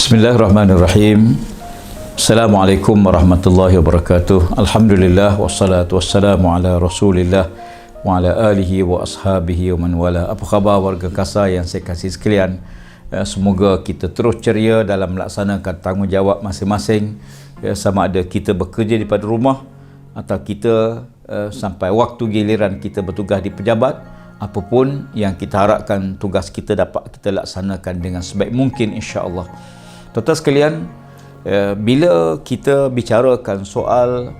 Bismillahirrahmanirrahim. Assalamualaikum warahmatullahi wabarakatuh. Alhamdulillah wassalatu wassalamu ala Rasulillah wa ala alihi wa ashabihi wa man wala. Apa khabar warga Kasar yang saya kasih sekalian? Semoga kita terus ceria dalam melaksanakan tanggungjawab masing-masing, sama ada kita bekerja daripada rumah atau kita sampai waktu giliran kita bertugas di pejabat. Apapun yang kita harapkan tugas kita dapat kita laksanakan dengan sebaik mungkin, insya-Allah. Tuan-tuan sekalian, bila kita bicarakan soal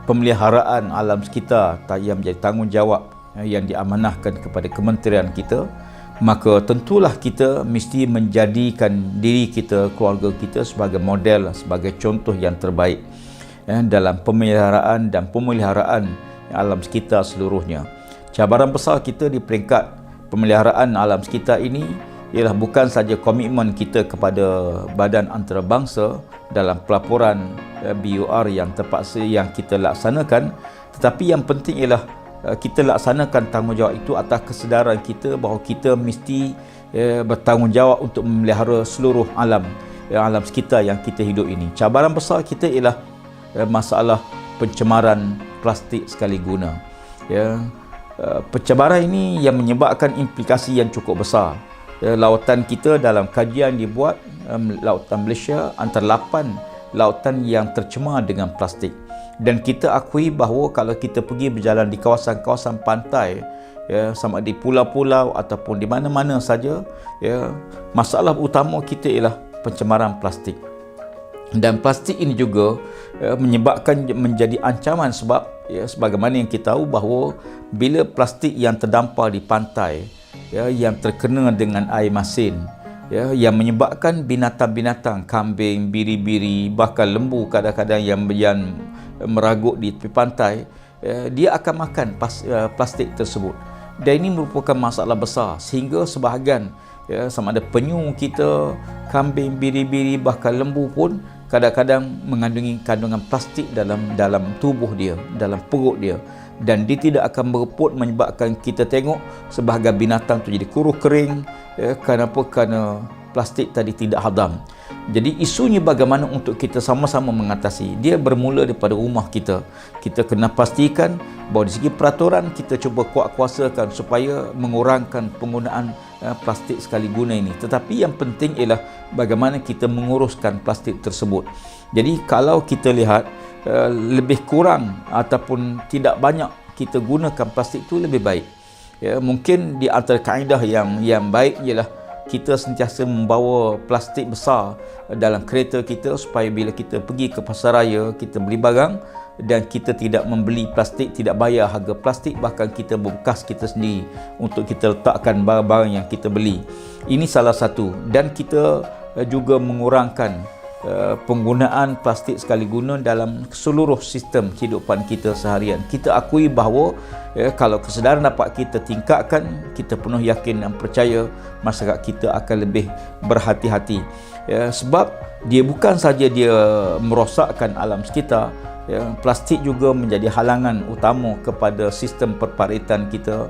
pemeliharaan alam sekitar yang menjadi tanggungjawab yang diamanahkan kepada kementerian kita, maka tentulah kita mesti menjadikan diri kita, keluarga kita sebagai model, sebagai contoh yang terbaik dalam pemeliharaan dan pemeliharaan alam sekitar seluruhnya. Cabaran besar kita di peringkat pemeliharaan alam sekitar ini ialah bukan saja komitmen kita kepada badan antarabangsa dalam pelaporan BUR yang terpaksa yang kita laksanakan, tetapi yang penting ialah kita laksanakan tanggungjawab itu atas kesedaran kita bahawa kita mesti bertanggungjawab untuk memelihara seluruh alam sekitar yang kita hidup ini. Cabaran besar kita ialah masalah pencemaran plastik sekali guna. Pencemaran ini yang menyebabkan implikasi yang cukup besar. Lautan kita dalam kajian dibuat, lautan Malaysia antara 8 lautan yang tercemar dengan plastik. Dan kita akui bahawa kalau kita pergi berjalan di kawasan-kawasan pantai, sama di pulau-pulau ataupun di mana-mana saja, masalah utama kita ialah pencemaran plastik. Dan plastik ini juga menyebabkan menjadi ancaman sebab sebagaimana yang kita tahu bahawa bila plastik yang terdampar di pantai yang terkena dengan air masin, yang menyebabkan binatang-binatang, kambing, biri-biri, bahkan lembu kadang-kadang yang meragut di tepi pantai, dia akan makan plastik tersebut. Dan ini merupakan masalah besar sehingga sebahagian sama ada penyu kita, kambing, biri-biri, bahkan lembu pun kadang-kadang mengandungi kandungan plastik dalam tubuh dia, dalam perut dia, dan dia tidak akan bereput, menyebabkan kita tengok sebahagian binatang tu jadi kuruh kering. Kenapa? Kerana plastik tadi tidak hadam. Jadi isunya bagaimana untuk kita sama-sama mengatasi. Dia bermula daripada rumah kita. Kita kena pastikan bahawa di segi peraturan kita cuba kuat-kuasakan supaya mengurangkan penggunaan plastik sekali guna ini. Tetapi yang penting ialah bagaimana kita menguruskan plastik tersebut. Jadi kalau kita lihat lebih kurang ataupun tidak banyak kita gunakan plastik itu lebih baik. Mungkin di antara kaedah yang baik ialah kita sentiasa membawa plastik besar dalam kereta kita supaya bila kita pergi ke pasaraya, kita beli barang dan kita tidak membeli plastik, tidak bayar harga plastik, bahkan kita bekas kita sendiri untuk kita letakkan barang-barang yang kita beli. Ini salah satu. Dan kita juga mengurangkan penggunaan plastik sekali guna dalam seluruh sistem kehidupan kita seharian. Kita akui bahawa kalau kesedaran dapat kita tingkatkan, kita penuh yakin dan percaya masyarakat kita akan lebih berhati-hati. Sebab dia bukan saja dia merosakkan alam sekitar, plastik juga menjadi halangan utama kepada sistem perparitan kita,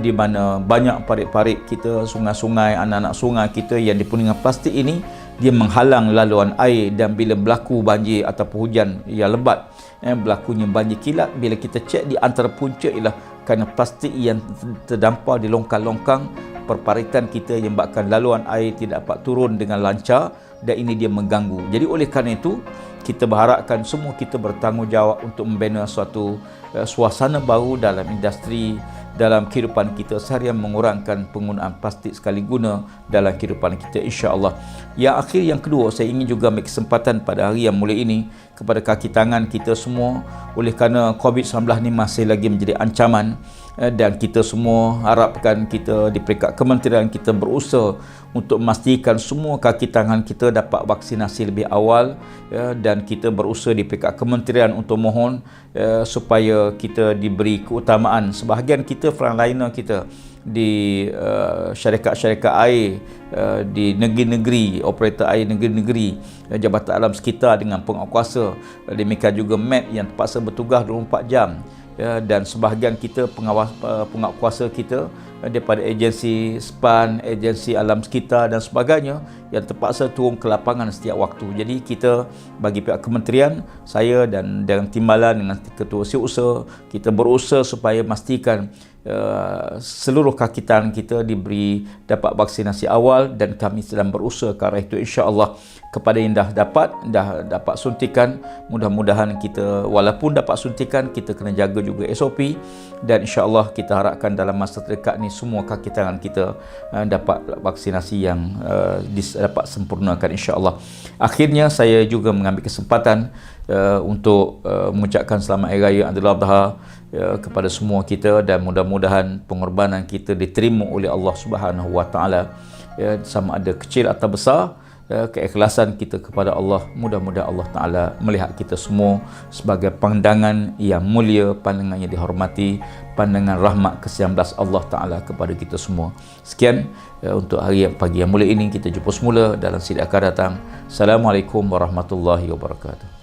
di mana banyak parit-parit kita, sungai-sungai, anak-anak sungai kita yang dipenuhi dengan plastik ini, dia menghalang laluan air. Dan bila berlaku banjir ataupun hujan yang lebat, berlakunya banjir kilat, bila kita cek di antara punca ialah kerana plastik yang terdampar di longkang-longkang perparitan kita yang menyebabkan laluan air tidak dapat turun dengan lancar, dan ini dia mengganggu. Jadi oleh kerana itu kita berharapkan semua kita bertanggungjawab untuk membina suatu suasana baru dalam industri, dalam kehidupan kita seharian, mengurangkan penggunaan plastik sekali guna dalam kehidupan kita, insya-Allah. Yang akhir, yang kedua, saya ingin juga ambil kesempatan pada hari yang mulia ini kepada kaki tangan kita semua, oleh kerana COVID-19 ni masih lagi menjadi ancaman, dan kita semua harapkan kita di peringkat kementerian kita berusaha untuk memastikan semua kaki tangan kita dapat vaksinasi lebih awal, dan kita berusaha di peringkat kementerian untuk mohon supaya kita diberi keutamaan. Sebahagian kita frontliner kita di syarikat-syarikat air di negeri-negeri, operator air negeri-negeri, Jabatan Alam Sekitar dengan penguatkuasa, demikian juga MAP yang terpaksa bertugas 24 jam. dan sebahagian kita penguatkuasa kita daripada agensi SPAN, agensi alam sekitar dan sebagainya yang terpaksa turun ke lapangan setiap waktu. Jadi kita bagi pihak kementerian, saya dan dengan timbalan dengan ketua setiausaha, kita berusaha supaya memastikan seluruh kakitan kita dapat vaksinasi awal, dan kami sedang berusaha ke arah itu insya-Allah. Kepada yang dah dapat suntikan, mudah-mudahan kita walaupun dapat suntikan, kita kena jaga juga SOP, dan insya-Allah kita harapkan dalam masa terdekat ni semua kaki tangan kita dapat vaksinasi yang dapat sempurnakan insya-Allah. Akhirnya saya juga mengambil kesempatan untuk mengucapkan selamat Hari Raya Aidiladha kepada semua kita, dan mudah-mudahan pengorbanan kita diterima oleh Allah Subhanahu Wa Taala, sama ada kecil atau besar. Keikhlasan kita kepada Allah, mudah-mudahan Allah Ta'ala melihat kita semua sebagai pandangan yang mulia, pandangan yang dihormati, pandangan rahmat ke-19 Allah Ta'ala kepada kita semua. Sekian untuk pagi yang mulia ini. Kita jumpa semula dalam sidang akan datang. Assalamualaikum warahmatullahi wabarakatuh.